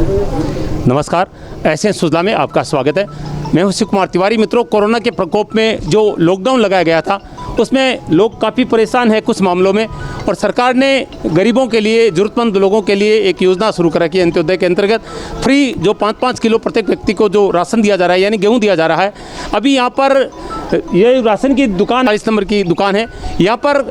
नमस्कार, ऐसे सुजला में आपका स्वागत है। मैं हूं शिव कुमार तिवारी। मित्रों, कोरोना के प्रकोप में जो लॉकडाउन लगाया गया था उसमें लोग काफ़ी परेशान हैं कुछ मामलों में, और सरकार ने गरीबों के लिए, ज़रूरतमंद लोगों के लिए एक योजना शुरू कर रखी है। अंत्योदय के अंतर्गत फ्री जो 5-5 किलो प्रत्येक व्यक्ति को जो राशन दिया जा रहा है, यानी गेहूँ दिया जा रहा है। अभी यहाँ पर ये राशन की दुकान 40 नंबर की दुकान है। यहाँ पर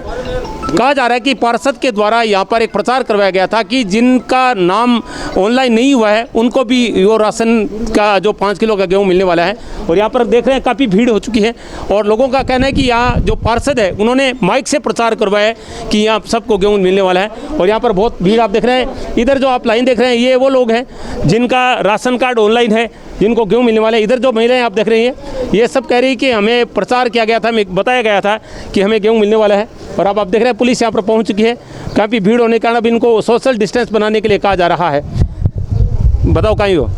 कहा जा रहा है कि पार्षद के द्वारा यहाँ पर एक प्रचार करवाया गया था कि जिनका नाम ऑनलाइन नहीं हुआ है उनको भी वो राशन का जो 5 किलो का गेहूँ मिलने वाला है। और यहाँ पर देख रहे हैं काफ़ी भीड़ हो चुकी है, और लोगों का कहना है कि यहाँ जो पार्षद है उन्होंने माइक से प्रचार करवाया है कि यहाँ सबको गेहूँ मिलने वाला है। और यहाँ पर बहुत भीड़ आप देख रहे हैं। इधर जो आप लाइन देख रहे हैं ये वो लोग हैं जिनका राशन कार्ड ऑनलाइन है, जिनको गेहूँ मिलने वाले हैं। इधर जो महिलाएं आप देख रही हैं ये सब कह रही है कि हमें प्रचार किया गया था, हमें बताया गया था कि हमें गेहूँ मिलने वाला है। और अब आप देख रहे हैं पुलिस यहाँ पर पहुँच चुकी है। काफ़ी भीड़ होने के कारण अब इनको सोशल डिस्टेंस बनाने के लिए कहा जा रहा है। बताओ कहीं हो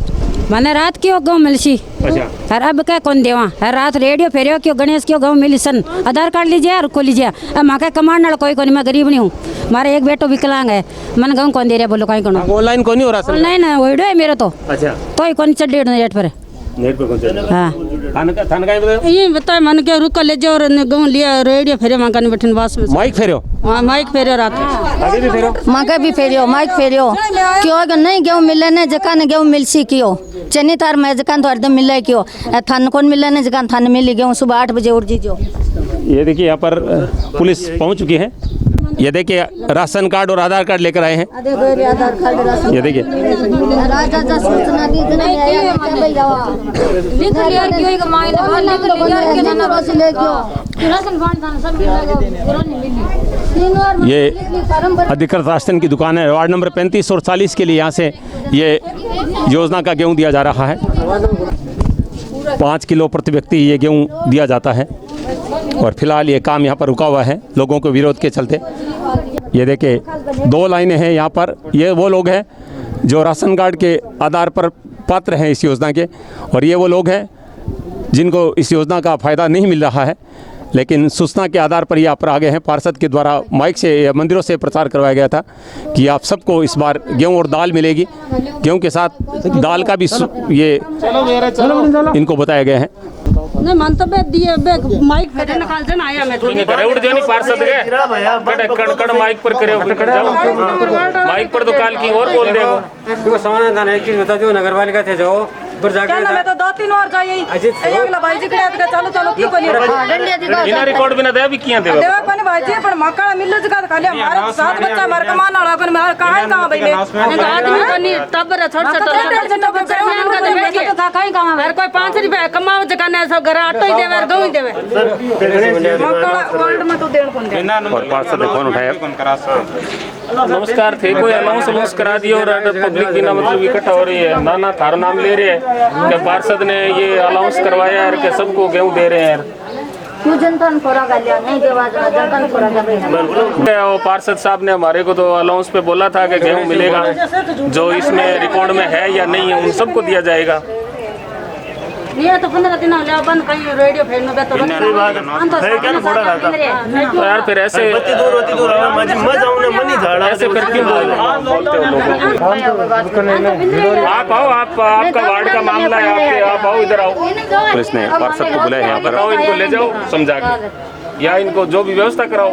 मैंने रात क्यों गाँव मिलसी। अच्छा, और अब क्या कौन देवा हर रात रेडियो फेरियो क्यों गणेश क्यों गाँव मिली सन। आधार कार्ड लीजिए और को लीजिए। अब माँ का कमांड ना कोई मैं गरीब नहीं हूँ, हमारे एक बेटो विकलांग है। मैंने गाँव कौन दे रहा बोलो कहीं कौन ऑनलाइन कौन नहीं हो रहा? ऑनलाइन है मेरे तो। अच्छा, तो कौन चढ़ रेट पर नेट पर कौन चल? हाँ बताओ ये बताए मन के रुक ले जाओ और गाँव लिया रेडियो फेरियो माँ का बैठन बास में माइक फेरो। हाँ माइक फेरियो रात आगे भी फेरो, माँ का भी फेरियो माइक फेरियो क्यों नहीं गेहूँ मिले ने जकान गेहूँ मिलसी क्यों चनी तार में जकान तो हरदम मिले क्यों थान कौन मिले ने जकान थान मिली गेहूँ सुबह 8 बजे उठ जीजो। ये देखिए यहाँ पर पुलिस पहुँच चुकी है। ये देखिए राशन कार्ड और आधार कार्ड लेकर आए हैं। ये देखिए ये अधिकृत राशन की दुकान है। वार्ड नंबर 35 और 40 के लिए यहाँ से ये योजना का गेहूँ दिया जा रहा है। 5 किलो प्रति व्यक्ति ये गेहूँ दिया जाता है। और फिलहाल ये काम यहाँ पर रुका हुआ है लोगों के विरोध के चलते। ये देखिए 2 लाइनें हैं यहाँ पर। ये वो लोग हैं जो राशन कार्ड के आधार पर पात्र हैं इस योजना के, और ये वो लोग हैं जिनको इस योजना का फ़ायदा नहीं मिल रहा है, लेकिन सूचना के आधार पर यहाँ पर आ गए हैं। पार्षद के द्वारा माइक से या मंदिरों से प्रचार करवाया गया था कि आप सबको इस बार गेहूँ और दाल मिलेगी। गेहूँ के साथ दाल का भी ये इनको बताया गया है। नहीं मंतव्य दिए माइक पे निकाल देना आया मैं तो उड़ जानी पार्षद के कड़ माइक पर करे माइक पर तो काल की और बोल देगा। देखो समाधान एक चीज बता दो, नगरपालिका थे जाओ पर जाके मैं तो 2-3 और जाइए अगला भाई जी के चलो चलो की कोनी इना रिकॉर्ड बिना दे भी किया देगा देवा कोनी भाई जी पर मक्का मिल जगह खाली हमारे साथ बच्चा मार कमान वाला पर मार कहां भाई ने आदमी कोनी तब छोटा बच्चा का कहां हर कोई 5 रुपए कमाओ जगह ने सब घर आटो ही देवे दो ही देवे मक्का वर्ल्ड में तो देन कौन दे। और पार्षद ने फोन उठाया। नमस्कार थे कोई अनाउंस करा दिया और पब्लिक बिना मतलब इकट्ठा हो रही है। ना थारा नाम ले रहे हैं कि पार्षद ने ये अनाउंस करवाया है कि सबको गेहूँ दे रहे हैं। वो पार्षद साहब ने हमारे को तो अनाउंस पे बोला था कि गेहूँ मिलेगा, जो इसमें रिकॉर्ड में है या नहीं है उन सबको दिया जाएगा। ये तो 15 दिन हो गया बंद कहीं रेडियो फेर में तो यार फिर ऐसे ऐसे फिर क्यों बोलते हो लोगों? आप आओ, आप आपका वार्ड का मामला है, आपके आप आओ इधर आओ। पुलिस ने पार्षद को बुलाया है यहाँ पर। आओ इनको ले जाओ समझा के, या इनको जो भी व्यवस्था कराओ।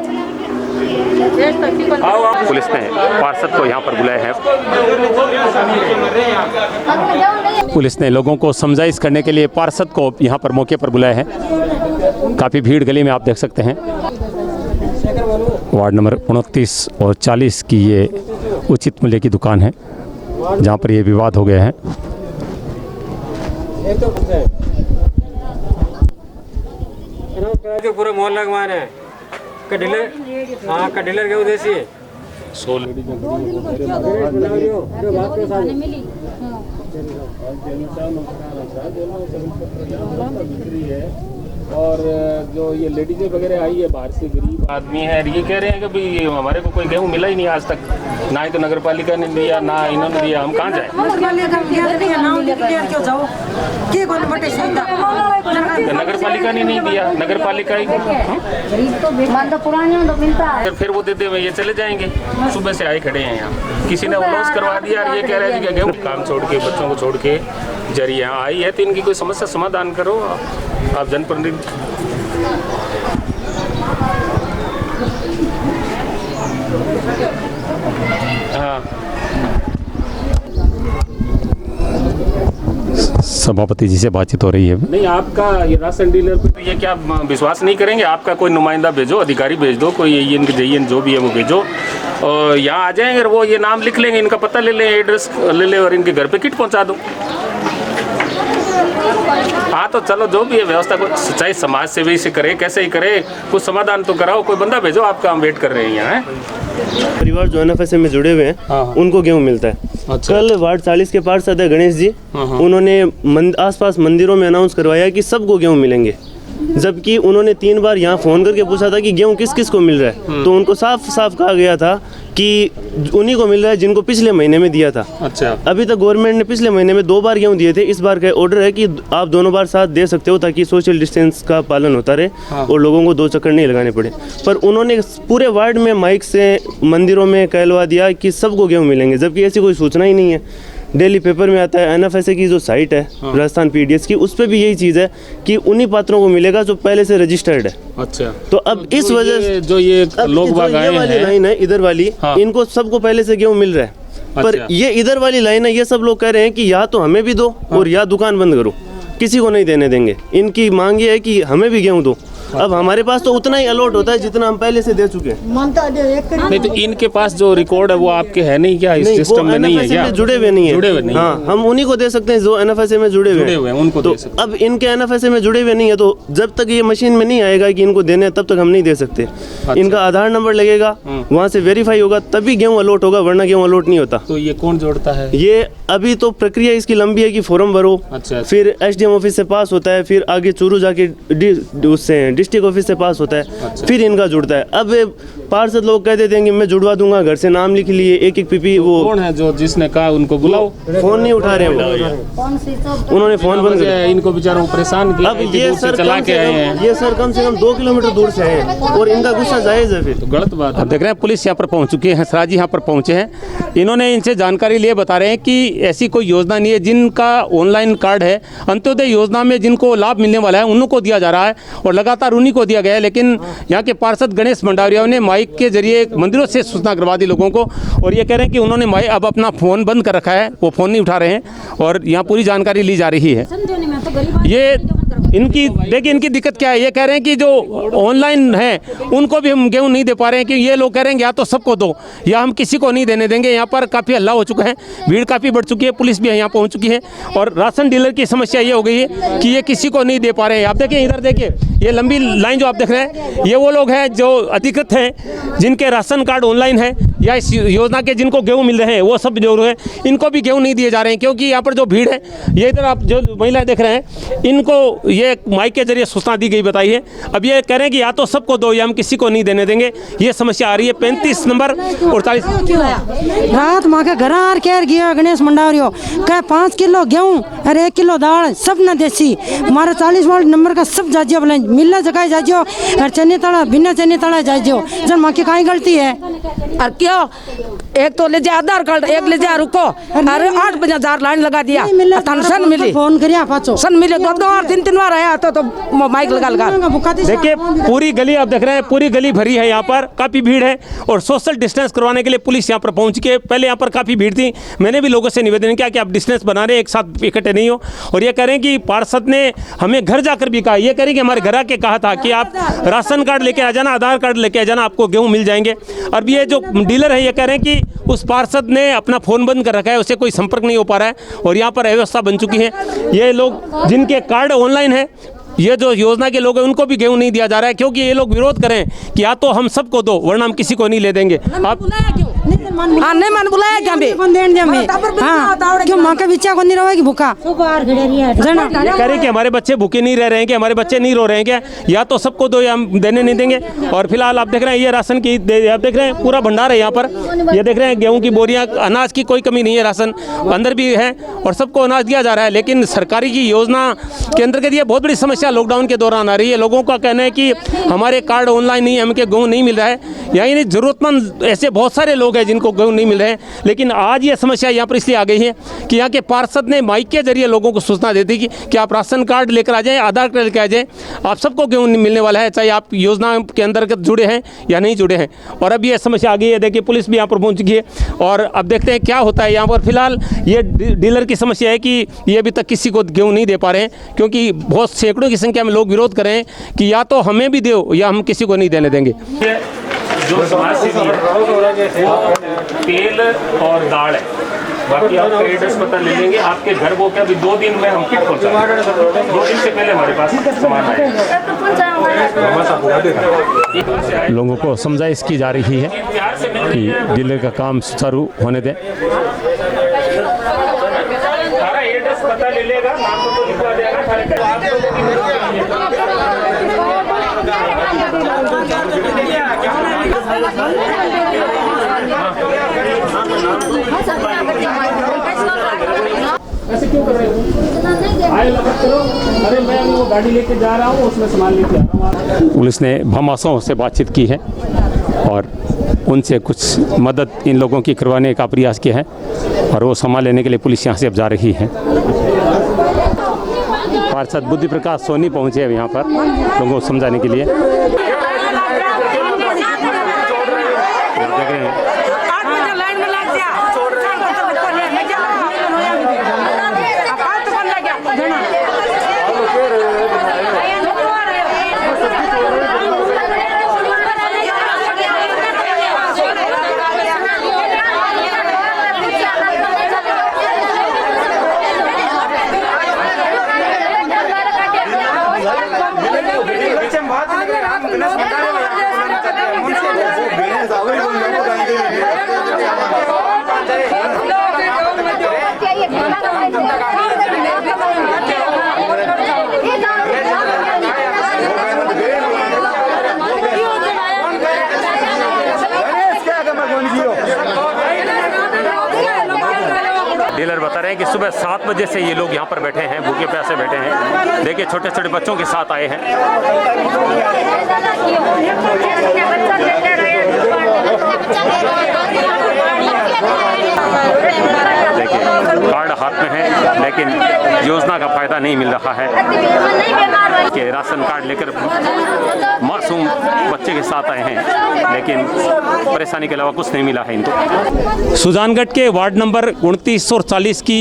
आओ आप। पुलिस ने पार्षद को यहाँ पर बुलाया है। पुलिस ने लोगों को समझाइश करने के लिए पार्षद को यहाँ पर मौके पर बुलाया है। काफ़ी भीड़ गली में आप देख सकते हैं। वार्ड नंबर 29 और 40 की ये उचित मूल्य की दुकान है जहाँ पर ये विवाद हो गया है। जो पूरा मोहल्ला गवान है कडिलर, हाँ कडिलर गेहूँ देसी 100 लेडीज और जो ये लेडीजें वगैरह आई है बाहर से, गरीब आदमी है, ये कह रहे हैं कि भाई हमारे को कोई गेहूँ मिला ही नहीं आज तक, ना ही तो नगर पालिका ने दिया ना इन्होंने दिया, हम कहाँ जाए? नगर पालिका ने नहीं दिया, नगर पालिका ही फिर वो देते हुए ये चले जाएंगे। सुबह से आए खड़े हैं यहाँ, किसी ने लॉस करवा दिया और ये कह रहे हैं कि गेहूँ काम छोड़ के बच्चों को छोड़ के जरिए यहाँ आई है, तो इनकी कोई समस्या समाधान करो आप जनप्रतिनिधि। हाँ, सभापति जी से बातचीत हो रही है। नहीं आपका ये राशन डीलर पे ये क्या विश्वास नहीं करेंगे? आपका कोई नुमाइंदा भेजो, अधिकारी भेज दो, कोई इनके जयन जो भी है वो भेजो और यहाँ आ जाएंगे और वो ये नाम लिख लेंगे, इनका पता ले लें, एड्रेस ले लें और इनके घर पे किट पहुँचा दो। हाँ तो चलो जो भी है व्यवस्था को चाहे समाज सेवी से करे, कैसे ही करे, कुछ समाधान तो कराओ, कोई बंदा भेजो, आपका हम वेट कर रहे हैं यहाँ। परिवार जो NFSA में जुड़े हुए हैं उनको गेहूँ मिलता है। अच्छा। कल वार्ड 40 के पार्षद है गणेश जी, उन्होंने आसपास मंदिरों में अनाउंस करवाया कि सबको गेहूँ मिलेंगे, जबकि उन्होंने 3 बार यहाँ फ़ोन करके पूछा था कि गेहूँ किस किस को मिल रहा है, तो उनको साफ साफ कहा गया था कि उन्हीं को मिल रहा है जिनको पिछले महीने में दिया था। अच्छा। अभी तक गवर्नमेंट ने पिछले महीने में 2 बार गेहूँ दिए थे, इस बार का ऑर्डर है कि आप दोनों बार साथ दे सकते हो ताकि सोशल डिस्टेंस का पालन होता रहे और लोगों को 2 चक्कर नहीं लगाने पड़े। पर उन्होंने पूरे वार्ड में माइक से मंदिरों में कहलवा दिया कि सबको गेहूँ मिलेंगे, जबकि ऐसी कोई सूचना ही नहीं है। डेली पेपर में आता है, NFSA की जो साइट है राजस्थान PDS की, उस पर भी यही चीज़ है कि उन्हीं पात्रों को मिलेगा जो पहले से रजिस्टर्ड है। अच्छा। तो अब इस वजह से जो ये लोग बाग आए वाली हैं, लाइन है इधर वाली, इनको सबको पहले से गेहूँ मिल रहा है। पर ये इधर वाली लाइन है, ये सब लोग कह रहे हैं कि या तो हमें भी दो और या दुकान बंद करो, किसी को नहीं देने देंगे। इनकी मांग ये है कि हमें भी गेहूँ दो। अब हमारे पास तो उतना ही अलॉट होता है जितना हम पहले से दे चुके हैं। नहीं तो इनके पास जो रिकॉर्ड है वो आपके है नहीं क्या? इस सिस्टम में नहीं है क्या? जुड़े हुए नहीं है। जुड़े हुए नहीं। हाँ, हम उन्हीं को दे सकते हैं जो NFSA में जुड़े हुए हैं, उनको तो दे सकते हैं। अब इनके NFSA में जुड़े हुए नहीं है, तो जब तक ये मशीन में नहीं आएगा कि इनको देने तब तक हम नहीं दे सकते। इनका आधार नंबर लगेगा, वहाँ से वेरीफाई होगा तभी गेहूँ अलॉट होगा, वरना गेहूँ अलॉट नहीं होता। तो ये कौन जोड़ता है? ये अभी तो प्रक्रिया इसकी लंबी है कि फॉर्म भरो, अच्छा। फिर SDM ऑफिस से पास होता है, फिर आगे चूरू जाके उससे डिस्ट्रिक्ट ऑफिस से पास होता है, अच्छा। फिर इनका जुड़ता है। अब पार्षद लोग कहते थे कि मैं जुड़वा दूंगा, घर से नाम लिख लिए, एक PP। वो कौन है जो जिसने कहा उनको बुलाओ? फोन नहीं उठा रहे हैं, उन्होंने फोन बंद कर दिया। इनको बेचारों को परेशान किया। अब ये सर चला के आए हैं, ये सर कम से कम 2 किलोमीटर दूर से आए हैं और इनका गुस्सा जायज है। फिर तो गलत बात है। अब देख रहे हैं पुलिस यहाँ पर पहुँच चुकी है, हंसराज जी यहाँ पर पहुँचे हैं। इन्होंने इनसे जानकारी लिए बता रहे हैं कि ऐसी कोई योजना नहीं है, जिनका ऑनलाइन कार्ड है अंत्योदय योजना में जिनको लाभ मिलने वाला है उनको दिया जा रहा है और लगातार उन्हीं को दिया गया है। लेकिन यहाँ के पार्षद गणेश मंडाविया ने माइक के जरिए मंदिरों से सूचना करवा दी लोगों को और ये कह रहे हैं कि उन्होंने माइक अब अपना फ़ोन बंद कर रखा है, वो फ़ोन नहीं उठा रहे हैं और यहाँ पूरी जानकारी ली जा रही है। ये इनकी देखिए इनकी दिक्कत क्या है, ये कह रहे हैं कि जो ऑनलाइन है उनको भी हम गेहूँ नहीं दे पा रहे हैं, कि ये लोग कह रहे हैं या तो सबको दो या हम किसी को नहीं देने देंगे। यहाँ पर काफ़ी हल्ला हो चुका है, भीड़ काफ़ी बढ़ चुकी है, पुलिस भी यहाँ पहुँच चुकी है और राशन डीलर की समस्या ये हो गई है कि ये किसी को नहीं दे पा रहे हैं। आप देखिए इधर देखिए, ये लंबी लाइन जो आप देख रहे हैं, ये वो लोग हैं जो अधिकृत हैं, जिनके राशन कार्ड ऑनलाइन है या इस योजना के जिनको गेहूँ मिल रहे हैं, वो सब जो हैं इनको भी गेहूँ नहीं दिए जा रहे हैं। क्योंकि यहाँ पर जो भीड़ है, ये इधर आप जो महिलाएं देख रहे हैं, इनको ये माइक के जरिए सूचना दी गई बताई है। अब ये कह रहे हैं कि या तो सबको दो या हम किसी को नहीं देने देंगे। ये समस्या आ रही है 35 नंबर 48 रात माँ के घर आर केर गया गणेश मंडावरियो कह 5 किलो गेहूँ और 1 किलो दाल सब न देसी हमारा 40 वार्ड नंबर का सब जाजियो बोले मिलना जगह जाजियो और चने तड़ा बिना चने तड़ा जाजियो जन माँ की कहीं गलती है और क्यों एक तो ले जा आधार कार्ड एक ले जा रुको अरे 8 बजे 1000 लाइन लगा दिया सन मिली फोन करिया पाचो सन मिले 2 बार 3 बार आया तो माइक लगा देखिए पूरी गली आप देख रहे हैं, पूरी गली भरी है, यहाँ पर काफ़ी भीड़ है और सोशल डिस्टेंस करवाने के लिए पुलिस यहाँ पर पहुँच के, पहले यहाँ पर काफ़ी भीड़ थी, मैंने भी लोगों से निवेदन किया कि आप डिस्टेंस बना रहे हैं, एक साथ इकट्ठे नहीं हो। और ये कह रहे हैं कि पार्षद ने हमें घर जाकर भी कहा, ये कह रहे हैं कि हमारे घर आके कहा था कि आप राशन कार्ड लेके आ जाना, आधार कार्ड लेके आ जाना, आपको गेहूँ मिल जाएंगे। और ये जो डीलर है ये कह रहे हैं कि उस पार्षद ने अपना फ़ोन बंद कर रखा है, उससे कोई संपर्क नहीं हो पा रहा है और यहाँ पर अव्यवस्था बन चुकी है। ये लोग जिनके कार्ड ऑनलाइन है, ये जो योजना के लोग हैं उनको भी गेहूँ नहीं दिया जा रहा है, क्योंकि ये लोग विरोध करें कि या तो हम सबको दो वरना हम किसी को नहीं ले देंगे। आप हाँ नहीं मन बुलाया क्या बे हाँ क्यों माँ के बच्चा को नहीं रहेगी भूखा कह रहे कि हमारे बच्चे भूखे नहीं रह रहे हैं, कि हमारे बच्चे नहीं रो रहे हैं क्या, या तो सबको दो या हम देने नहीं देंगे। और फिलहाल आप देख रहे हैं ये राशन की आप देख रहे हैं पूरा भंडार है यहाँ पर, ये देख रहे हैं गेहूं की बोरियां, अनाज की कोई कमी नहीं है, राशन अंदर भी है और सबको अनाज दिया जा रहा है। लेकिन सरकारी की योजना के अंतर्गत ये बहुत बड़ी समस्या लॉकडाउन के दौरान आ रही है। लोगों का कहना है कि हमारे कार्ड ऑनलाइन नहीं, हमके गेहूँ नहीं मिल रहा है, यानी ज़रूरतमंद ऐसे बहुत सारे लोग हैं जिनको गेहूँ नहीं मिल रहे हैं। लेकिन आज ये समस्या यहाँ पर इसलिए आ गई है कि यहाँ के पार्षद ने माइक के जरिए लोगों को सूचना दे दी कि आप राशन कार्ड लेकर आ जाएं, आधार कार्ड लेकर आ जाएं, आप सबको गेहूँ मिलने वाला है, चाहे आप योजना के अंतर्गत जुड़े हैं या नहीं जुड़े हैं। और अब ये समस्या आ गई है, देखिए पुलिस भी यहाँ पर पहुँच गई है और अब देखते हैं क्या होता है यहाँ पर। फिलहाल ये डीलर की समस्या है कि ये अभी तक किसी को गेहूँ नहीं दे पा रहे हैं, क्योंकि बहुत सैकड़ों की संख्या में लोग विरोध कर रहे हैं कि या तो हमें भी दो या हम किसी को नहीं देने देंगे। जो समाज सेवी है तेल और दाल है, बाकी आप ट्रेड अस्पताल ले लेंगे आपके घर वो क्या अभी 2 दिन में हम किट पहुँचा, 2 दिन से पहले हमारे पास सामान आया। लोगों को समझाइश की जा रही है कि डीलर का काम सुचारू होने दें। सारा एड्रेस पता ले लेगा, नाम तो लिखवा देगा। ऐसे क्यों कर रहे हो? आए लगत करो, अरे मैं वो गाड़ी लेके जा रहा हूँ, उसमें सामान लेके आ रहा हूँ। पुलिस ने भामाशाहों से बातचीत की है और उनसे कुछ मदद इन लोगों की करवाने का प्रयास किया है और वो सामान लेने के लिए पुलिस यहाँ से अब जा रही है। पार्षद बुद्धि प्रकाश सोनी पहुँचे अब यहाँ पर लोगों को समझाने के लिए। देख रहे हैं डीलर बता रहे हैं कि सुबह 7 बजे से ये लोग यहाँ पर बैठे हैं, भूखे प्यासे बैठे हैं। देखिए छोटे छोटे बच्चों के साथ आए हैं। देखिए कार्ड हाथ में है लेकिन योजना का फायदा नहीं मिल रहा है कि राशन कार्ड लेकर मासूम बच्चे के साथ आए हैं, लेकिन परेशानी के अलावा कुछ नहीं मिला है इनको। सुजानगढ़ के वार्ड नंबर 29 और 40 की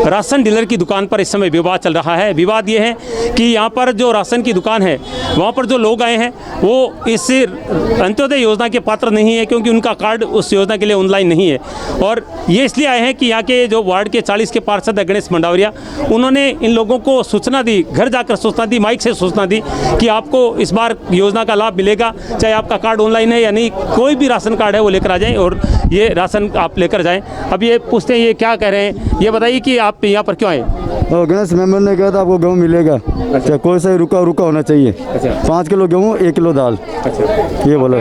राशन डीलर की दुकान पर इस समय विवाद चल रहा है। विवाद ये है कि यहाँ पर जो राशन की दुकान है वहाँ पर जो लोग आए हैं वो इस अंत्योदय योजना के पात्र नहीं है, क्योंकि उनका कार्ड उस योजना के लिए ऑनलाइन नहीं है। और ये इसलिए आए हैं कि यहाँ के जो वार्ड के 40 के पार्षद है गणेश मंडावरिया, उन्होंने इन लोगों को सूचना दी, घर जाकर सूचना दी, माइक से सूचना दी कि आपको इस बार योजना का लाभ मिलेगा, चाहे आपका कार्ड ऑनलाइन है या नहीं, कोई भी राशन कार्ड है वो लेकर आ जाएं और ये राशन आप लेकर जाएं। अब ये पूछते हैं ये क्या कह रहे हैं, ये बताइए कि आप यहाँ पर क्यों आए? गणेश मेंबर ने कहा था आपको गेहूँ मिलेगा। अच्छा कोई सा रुका होना चाहिए। 5 किलो गेहूँ 1 किलो दाल। ये बोलो।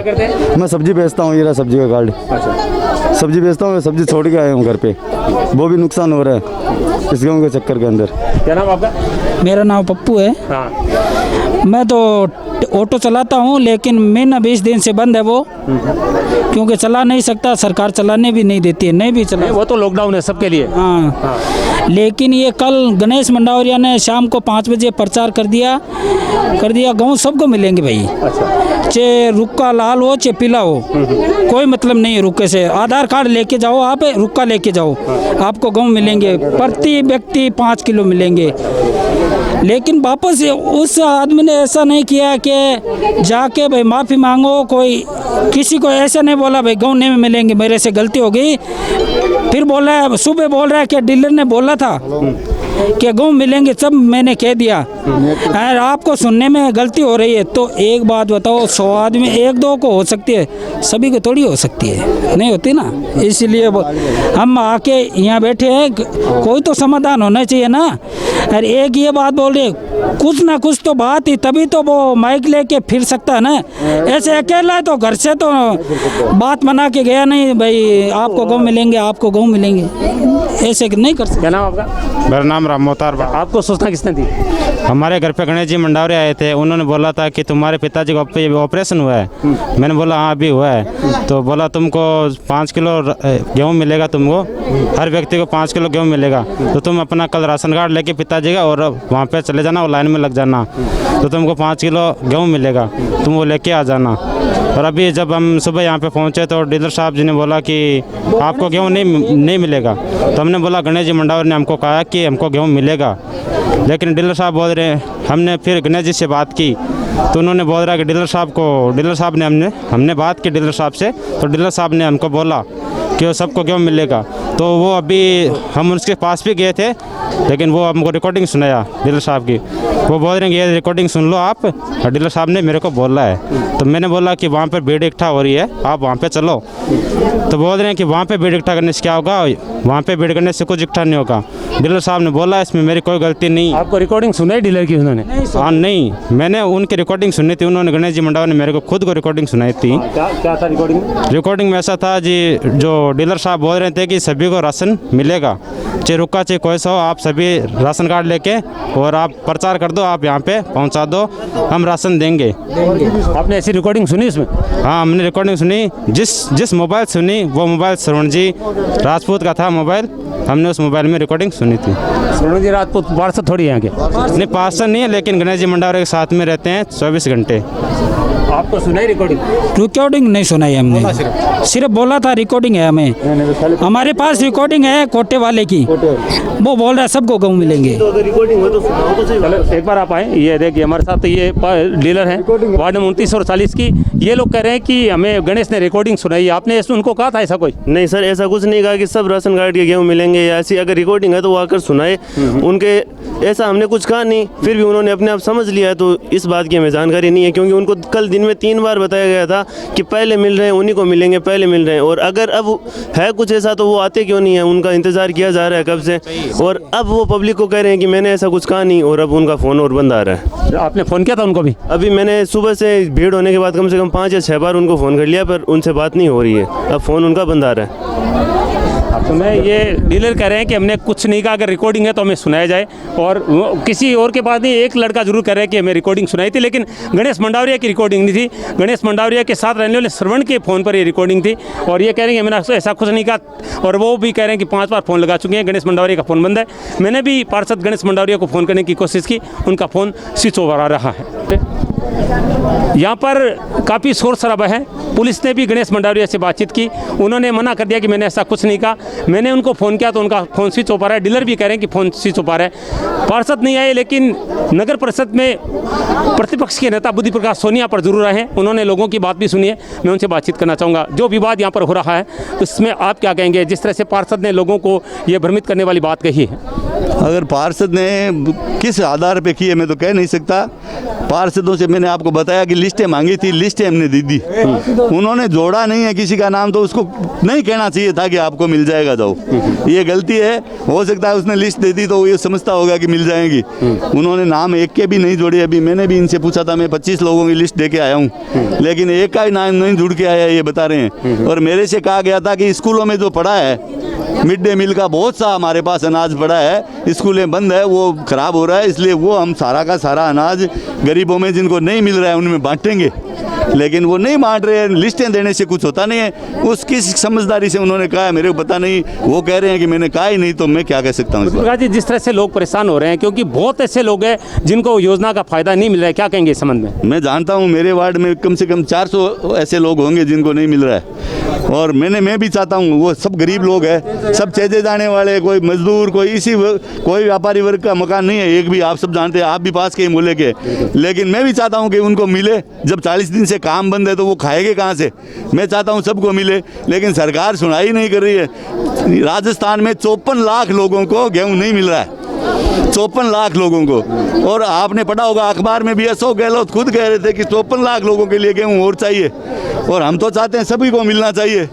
मैं सब्जी बेचता हूँ, ये रहा सब्जी का कार्ड। सब्जी बेचता हूँ, सब्जी छोड़ के आया हूँ घर पे, वो भी नुकसान हो रहा है इस गेहूँ के चक्कर के अंदर। क्या नाम आपका? मेरा नाम पप्पू है। हाँ। मैं तो ऑटो चलाता हूँ, लेकिन महीना 20 दिन से बंद है वो, क्योंकि चला नहीं सकता, सरकार चलाने भी नहीं देती है, नहीं भी चला। वो तो लॉकडाउन है सबके लिए। हाँ। लेकिन ये कल गणेश मंडावरिया ने शाम को 5 बजे प्रचार कर दिया गेहूँ सबको मिलेंगे भाई। चाहे रुक्का लाल हो चाहे पीला हो, कोई मतलब नहीं है रुक्के से। आधार कार्ड लेके जाओ, आप रुक्का लेके जाओ, आपको गेहूँ मिलेंगे, प्रति व्यक्ति 5 किलो मिलेंगे। लेकिन वापस उस आदमी ने ऐसा नहीं किया कि जाके भाई माफ़ी मांगो, कोई किसी को ऐसा नहीं बोला भाई गेहूँ नहीं मिलेंगे, मेरे से गलती हो गई। फिर बोल रहा है, सुबह बोल रहा है कि डीलर ने बोला था कि गेहूँ मिलेंगे, सब मैंने कह दिया। और आपको सुनने में गलती हो रही है तो एक बात बताओ, 100 आदमी 1-2 को हो सकती है, सभी को थोड़ी हो सकती है, नहीं होती ना। इसलिए हम आके यहाँ बैठे हैं, कोई तो समाधान होना चाहिए ना। और एक ये बात बोल रहे, कुछ ना कुछ तो बात ही, तभी तो वो माइक लेके फिर सकता है ना। ऐसे अकेला है तो घर से तो बात बना के गया नहीं, भाई आपको गेहूँ मिलेंगे, आपको गेहूँ मिलेंगे, ऐसे नहीं कर सकते। क्या नाम आपका? मेरा नाम राम मोहतार। आपको सूचना किसने दी? हमारे घर पे गणेश जी मंडावरे आए थे, उन्होंने बोला था कि तुम्हारे पिताजी का ऑपरेशन हुआ है। मैंने बोला हाँ अभी हुआ है। तो बोला तुमको 5 किलो गेहूँ मिलेगा, तुमको हर व्यक्ति को 5 किलो गेहूँ मिलेगा। तो तुम अपना कल राशन कार्ड लेके पिताजी का और वहाँ पे चले जाना और लाइन में लग जाना, तो तुमको 5 किलो गेहूँ मिलेगा, तुम वो लेके आ जाना। और अभी जब हम सुबह यहाँ पे पहुँचे तो डीलर साहब जी ने बोला कि आपको गेहूँ नहीं मिलेगा। तो हमने बोला गणेश जी मंडावर ने हमको कहा कि हमको गेहूँ मिलेगा, लेकिन डीलर साहब बोल रहे हैं। हमने फिर गणेश जी से बात की तो उन्होंने बोल रहा कि डीलर साहब ने हमने बात की डीलर साहब से, तो डीलर साहब ने हमको बोला कि वो सबको गेहूँ मिलेगा। तो वो अभी हम उसके पास भी गए थे, लेकिन वो हमको रिकॉर्डिंग सुनाया डीलर साहब की। वो बोल रहे हैं कि ये रिकॉर्डिंग सुन लो आप, और डीलर साहब ने मेरे को बोला है। तो मैंने बोला कि वहाँ पर भीड़ इकट्ठा हो रही है, आप वहाँ पे चलो। तो बोल रहे हैं कि वहाँ पे भीड़ इकट्ठा करने से क्या होगा, वहाँ पे भीड़ करने से कुछ इकट्ठा नहीं होगा। डीलर साहब ने बोला इसमें मेरी कोई गलती नहीं। आपको रिकॉर्डिंग सुनाई डीलर की उन्होंने? हाँ नहीं, मैंने उनकी रिकॉर्डिंग सुनी थी, उन्होंने गणेश जी मंडावर ने मेरे को खुद को रिकॉर्डिंग सुनाई थी। क्या था रिकॉर्डिंग? रिकॉर्डिंग में ऐसा था जी, जो डीलर साहब बोल रहे थे कि सभी को राशन मिलेगा, चाहे रुका चाहे कोई सा हो, आप सभी राशन कार्ड लेके और आप प्रचार कर दो, आप यहाँ पे पहुँचा दो, हम राशन देंगे। आपने ऐसी रिकॉर्डिंग सुनी इसमें? हाँ हमने रिकॉर्डिंग सुनी, जिस मोबाइल सुनी वो मोबाइल श्रवण जी राजपूत का था मोबाइल, हमने उस मोबाइल में रिकॉर्डिंग सुनी थी। श्रवण जी राजपूत पार्षद थोड़ी यहाँ के? नहीं पार्षद नहीं है, लेकिन गणेश जी मंडावरे के साथ में रहते हैं 24 घंटे। आपको सुनाई रिकॉर्डिंग? रिकॉर्डिंग नहीं सुनाई हमने, सिर्फ बोला था रिकॉर्डिंग है हमें। हमारे पास रिकॉर्डिंग है कोटे वाले की, वो बोल रहा है सबको गेहूँ मिलेंगे। एक बार आप आए, ये देखिए हमारे साथ ये डीलर हैं वार्ड नंबर 29 और 40 की। ये लोग कह रहे हैं कि हमें गणेश ने रिकॉर्डिंग सुनाई, आपने उनको कहा था ऐसा कोई? नहीं सर, ऐसा कुछ नहीं कहा कि सब राशन कार्ड के गेहूँ मिलेंगे या ऐसी। अगर रिकॉर्डिंग है तो वो आकर सुनाए, उनके ऐसा हमने कुछ कहा नहीं। फिर भी उन्होंने अपने आप समझ लिया, तो इस बात की हमें जानकारी नहीं है, क्योंकि उनको कल दिन में 3 बार बताया गया था कि पहले मिल रहे हैं उन्हीं को मिलेंगे, पहले मिल रहे हैं। और अगर अब है कुछ ऐसा तो वो आते क्यों नहीं है? उनका इंतजार किया जा रहा है कब से, और अब वो पब्लिक को कह रहे हैं कि मैंने ऐसा कुछ कहा नहीं, और अब उनका फ़ोन और बंद आ रहा है। आपने फ़ोन किया था उनको भी? अभी मैंने सुबह से भीड़ होने के बाद कम से कम 5 या 6 बार उनको फ़ोन कर लिया, पर उनसे बात नहीं हो रही है। अब फ़ोन उनका बंद आ रहा है। तो मैं ये डीलर कह रहे हैं कि हमने कुछ नहीं कहा, अगर रिकॉर्डिंग है तो हमें सुनाया जाए। और किसी और के पास नहीं, एक लड़का जरूर कह रहा है कि हमें रिकॉर्डिंग सुनाई थी, लेकिन गणेश मंडावरिया की रिकॉर्डिंग नहीं थी। गणेश मंडावरिया के साथ रहने वाले श्रवण के फ़ोन पर ये रिकॉर्डिंग थी, और ये कह रहे हैं कि मैंने ऐसा कुछ नहीं कहा। और वो भी कह रहे हैं कि 5 बार फ़ोन लगा चुके हैं, गणेश मंडावरिया का फ़ोन बंद है। मैंने भी पार्षद गणेश मंडावरिया को फ़ोन करने की कोशिश की, उनका फ़ोन स्विच ओवर आ रहा है। यहाँ पर काफ़ी शोर शराबा है। पुलिस ने भी गणेश मंडावरिया से बातचीत की, उन्होंने मना कर दिया कि मैंने ऐसा कुछ नहीं कहा। मैंने उनको फ़ोन किया तो उनका फ़ोन स्विच ऑफ आ रहा है। डीलर भी कह रहे हैं कि फ़ोन स्विच ऑफ आ रहा है। पार्षद नहीं आए, लेकिन नगर परिषद में प्रतिपक्ष के नेता बुद्धि प्रकाश सोनिया पर जरूर आए हैं। उन्होंने लोगों की बात भी सुनी है, मैं उनसे बातचीत करना चाहूँगा। जो विवाद यहाँ पर हो रहा है उसमें आप क्या कहेंगे, जिस तरह से पार्षद ने लोगों को ये भ्रमित करने वाली बात कही है? अगर पार्षद ने किस आधार पे की है मैं तो कह नहीं सकता। पार्षदों से मैंने आपको बताया कि लिस्टें मांगी थी, लिस्टें हमने दे दी। उन्होंने जोड़ा नहीं है किसी का नाम, तो उसको नहीं कहना चाहिए था कि आपको मिल जाएगा। जाओ, ये गलती है। हो सकता है उसने लिस्ट दे दी तो ये समझता होगा कि मिल जाएंगी। उन्होंने नाम एक के भी नहीं जोड़े। अभी मैंने भी इनसे पूछा था, मैं 25 लोगों की लिस्ट दे के आया हूँ, लेकिन एक का ही नाम नहीं जुड़ के आया, ये बता रहे हैं। और मेरे से कहा गया था कि स्कूलों में जो पड़ा है मिड डे मील का बहुत सा हमारे पास अनाज पड़ा है, स्कूलें बंद है, वो खराब हो रहा है, इसलिए वो हम सारा का सारा अनाज गरीबों में जिनको नहीं मिल रहा है उनमें बांटेंगे। लेकिन वो नहीं बांट रहे हैं। लिस्टें देने से कुछ होता नहीं है। उस किस समझदारी से उन्होंने कहा है मेरे को पता नहीं। वो कह रहे हैं कि मैंने कहा ही नहीं, तो मैं क्या कह सकता हूँ। जी, जिस तरह से लोग परेशान हो रहे हैं, क्योंकि बहुत ऐसे लोग हैं जिनको योजना का फायदा नहीं मिल रहा है, क्या कहेंगे इस संबंध में? मैं जानता हूँ मेरे वार्ड में कम से कम 400 ऐसे लोग होंगे जिनको नहीं मिल रहा है। और मैं भी चाहता हूँ, वो सब गरीब लोग हैं, सब चेजे जाने वाले, कोई मजदूर, कोई व्यापारी वर्ग का मकान नहीं है एक भी। आप सब जानते हैं, आप भी पास के मूल्य के। लेकिन मैं भी चाहता हूँ कि उनको मिले। जब 40 दिन से काम बंद है तो वो खाएंगे कहाँ से? मैं चाहता हूँ सबको मिले, लेकिन सरकार सुनाई नहीं कर रही है। राजस्थान में 54 लाख लोगों को गेहूँ नहीं मिल रहा है। 54 लाख लोगों को। और आपने पढ़ा होगा अखबार में भी, अशोक गहलोत खुद कह रहे थे कि 54 लाख लोगों के लिए गेहूँ और चाहिए, और हम तो चाहते हैं सभी को मिलना चाहिए,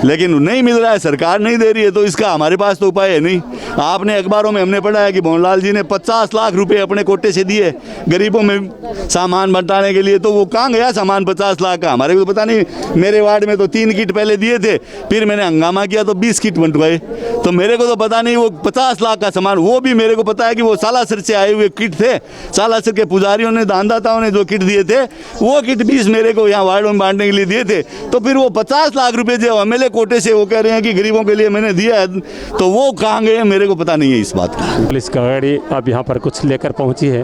लेकिन नहीं मिल रहा है, सरकार नहीं दे रही है, तो इसका हमारे पास तो उपाय है नहीं। आपने अखबारों में हमने पढ़ा है कि भवनलाल जी ने 50 लाख रुपए अपने कोटे से दिए गरीबों में सामान बंटाने के लिए, तो वो कहाँ गया सामान 50 लाख का? हमारे को तो पता नहीं। मेरे वार्ड में तो 3 किट पहले दिए थे, फिर मैंने हंगामा किया तो 20 किट बंटवाए, तो मेरे को तो पता नहीं वो 50 लाख का सामान। वो भी मेरे को पता है कि वो सालासर से आए हुए किट थे, सालासर के पुजारियों ने, दानदाताओं ने जो किट दिए थे, वो किट 20 मेरे को यहाँ वार्ड में बांटने के लिए दिए थे। तो फिर वो 50 लाख रुपए जो एमएलए कोटे से वो कह रहे हैं कि गरीबों के लिए मैंने दिया है, तो वो कहाँ गए मेरे को पता नहीं है इस बात का। पुलिस की गाड़ी अब यहाँ पर कुछ लेकर पहुँची है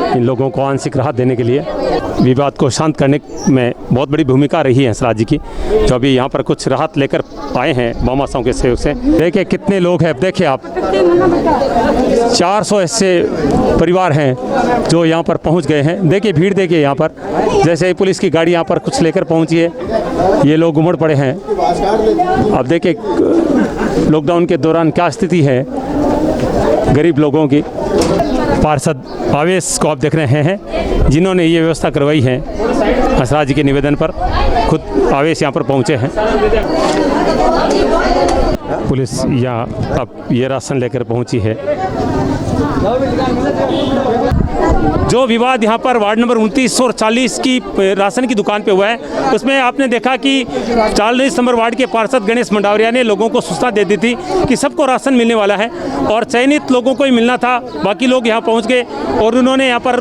इन लोगों को आंशिक राहत देने के लिए। विवाद को शांत करने में बहुत बड़ी भूमिका रही है हंसराज जी की, जो अभी यहाँ पर कुछ राहत लेकर आए हैं भामाशाहों के सहयोग से। देखिए कितने लोग हैं, देखिए आप 400 ऐसे परिवार हैं जो यहाँ पर पहुँच गए हैं। देखिए भीड़ देखिए यहाँ पर, जैसे ही पुलिस की गाड़ी यहाँ पर कुछ लेकर पहुँची है, ये लोग उमड़ पड़े हैं। अब देखिए लॉकडाउन के दौरान क्या स्थिति है गरीब लोगों की। पार्षद आवेश को आप देख रहे हैं, जिन्होंने ये व्यवस्था करवाई है हंसराज जी के निवेदन पर, खुद आवेश यहाँ पर पहुँचे हैं। पुलिस यहाँ अब ये राशन लेकर पहुँची है। जो विवाद यहाँ पर वार्ड नंबर 29 और 40 की राशन की दुकान पे हुआ है, उसमें आपने देखा कि 40 नंबर वार्ड के पार्षद गणेश मंडावरिया ने लोगों को सूचना दे दी थी कि सबको राशन मिलने वाला है और चयनित लोगों को ही मिलना था। बाकी लोग यहाँ पहुँच गए और उन्होंने यहाँ पर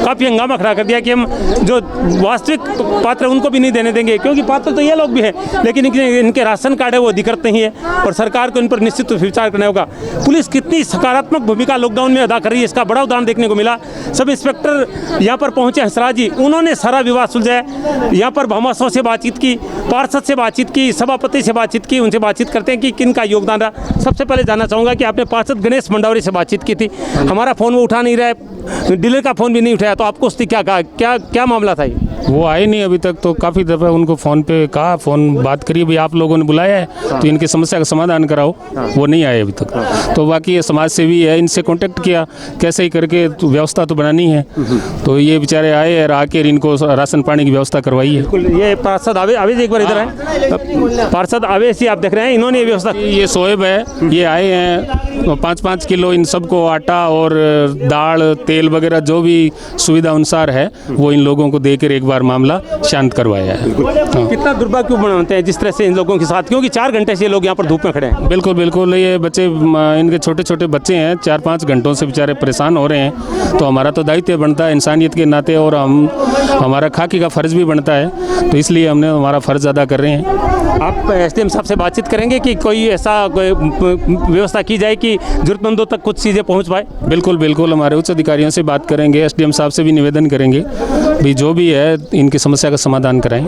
काफ़ी हंगामा खड़ा कर दिया कि हम जो वास्तविक पात्र उनको भी नहीं देने देंगे, क्योंकि पात्र तो ये लोग भी हैं, लेकिन इनके राशन कार्ड है वो अधिकृत नहीं है और सरकार को इन पर निश्चित विचार करना होगा। पुलिस कितनी सकारात्मक भूमिका लॉकडाउन में अदा कर रही है, इसका बड़ा उदाहरण देखने को मिला। सब इंस्पेक्टर यहाँ पर पहुँचे हंसराज जी, उन्होंने सारा विवाद सुलझाया। यहाँ पर भामाशाहों से बातचीत की, पार्षद से बातचीत की, सभापति से बातचीत की, उनसे बातचीत करते हैं कि किन का योगदान रहा। सबसे पहले जानना चाहूँगा कि आपने पार्षद गणेश मंडावरिया से बातचीत की थी, हमारा फ़ोन वो उठा नहीं रहा है, डीलर का फ़ोन भी नहीं उठाया, तो आपको उसने क्या कहा, क्या मामला था ये? वो आए नहीं अभी तक, तो काफ़ी दफ़ा उनको फ़ोन पे कहा, फ़ोन बात करिए भाई आप लोगों ने बुलाया है तो इनकी समस्या का समाधान कराओ, वो नहीं आए अभी तक। तो बाकी ये समाज सेवी है, इनसे कांटेक्ट किया कैसे ही करके, तो व्यवस्था तो बनानी है, तो ये बेचारे आए और आकर इनको राशन पानी की व्यवस्था करवाई है। ये पार्षद आवेश एक बार इधर है, पार्षद आवेश ही आप देख रहे हैं, इन्होंने ये व्यवस्था। ये शोएब है, ये आए हैं 5-5 किलो इन सबको आटा और दाल तेल वगैरह जो भी सुविधा अनुसार है वो इन लोगों को देकर एक बार मामला शांत करवाया है। कितना दुर्भाग्य बनाते हैं जिस तरह से इन लोगों के साथ, क्योंकि 4 घंटे से ये लोग यहाँ पर धूप में खड़े हैं। बिल्कुल बिल्कुल, ये बच्चे इनके छोटे छोटे बच्चे हैं, 4-5 घंटों से बेचारे परेशान हो रहे हैं, तो हमारा तो दायित्व बनता है इंसानियत के नाते और हमारा खाकी का फ़र्ज़ भी बनता है, तो इसलिए हमने हमारा फ़र्ज़ अदा कर रहे हैं। आप एसडीएम साहब से बातचीत करेंगे कि कोई ऐसा व्यवस्था की जाए कि ज़रूरतमंदों तक कुछ चीज़ें पहुँच पाए? बिल्कुल बिल्कुल, हमारे उच्च अधिकारियों से बात करेंगे, एसडीएम साहब से भी निवेदन करेंगे भी जो भी है इनकी समस्या का समाधान कराएं।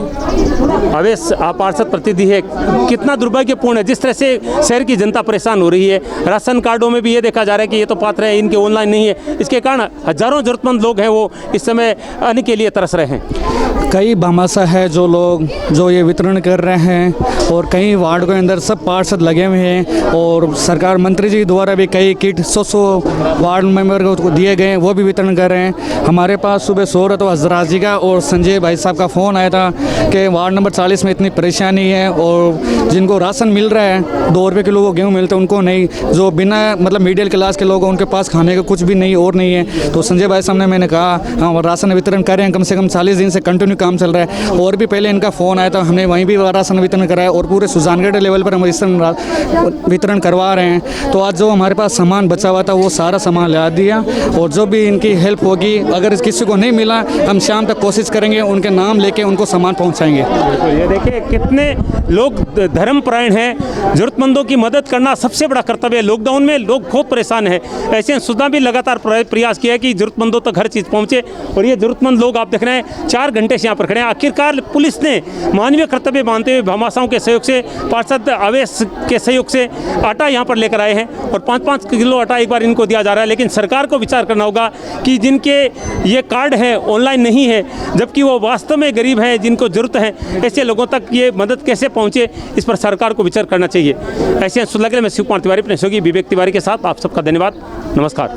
अवेश आप पार्षद प्रतिनिधि है, कितना दुर्भाग्यपूर्ण है जिस तरह से शहर की जनता परेशान हो रही है। राशन कार्डों में भी ये देखा जा रहा है कि ये तो पात्र है, इनके ऑनलाइन नहीं है, इसके कारण हजारों जरूरतमंद लोग हैं वो इस समय अन्न के लिए तरस रहे हैं। कई भामाशाह है जो लोग जो ये वितरण कर रहे हैं और कई वार्ड के अंदर सब पार्षद लगे हुए हैं और सरकार मंत्री जी द्वारा भी कई किट 100 वार्ड मेंबर को दिए गए हैं, वो भी वितरण कर रहे हैं। हमारे पास सुबह शोहरत हजरात जी का और संजय भाई साहब का फ़ोन आया था कि वार्ड नंबर 40 में इतनी परेशानी है और जिनको राशन मिल रहा है 2 रुपये किलो वो गेहूँ मिलते हैं उनको नहीं, जो बिना मतलब मिडिल क्लास के लोग उनके पास खाने का कुछ भी नहीं और नहीं है। तो संजय भाई साहब ने मैंने कहा हाँ राशन वितरण कर रहे हैं, कम से कम 40 दिन से कंटिन्यू काम चल रहा है। और भी पहले इनका फ़ोन आया था, हमने वहीं भी राशन वितरण कराया और पूरे सुजानगढ़ लेवल पर हम वितरण करवा रहे हैं। तो आज जो हमारे पास सामान बचा हुआ था वो सारा सामान ला दिया और जो भी इनकी हेल्प होगी, अगर किसी को नहीं मिला हम शाम तक कोशिश करेंगे उनके नाम लेके उनको सामान पहुंचाएंगे। ये देखिए कितने लोग धर्मपरायण हैं, जरूरतमंदों की मदद करना सबसे बड़ा कर्तव्य है। लॉकडाउन में लोग खूब परेशान हैं, ऐसे सुधा भी लगातार प्रयास किया है कि जरूरतमंदों तक हर चीज़ पहुंचे और ये जरूरतमंद लोग आप देख रहे हैं 4 घंटे से यहाँ पर खड़े हैं। आखिरकार पुलिस ने मानवीय कर्तव्य मानते हुए भामाशाहों के सहयोग से, पार्षद आवेश के सहयोग से आटा यहाँ पर लेकर आए हैं और 5-5 किलो आटा एक बार इनको दिया जा रहा है। लेकिन सरकार को विचार करना होगा कि जिनके ये कार्ड है ऑनलाइन नहीं है, जबकि वो वास्तव में गरीब हैं, जिनको जरूरत है, ऐसे ऐसे लोगों तक ये मदद कैसे पहुँचे, इस पर सरकार को विचार करना चाहिए। ऐसे सुलह के लिए मैं शिव कुमार तिवारी, अपने सहयोगी विवेक तिवारी के साथ आप सबका धन्यवाद। नमस्कार।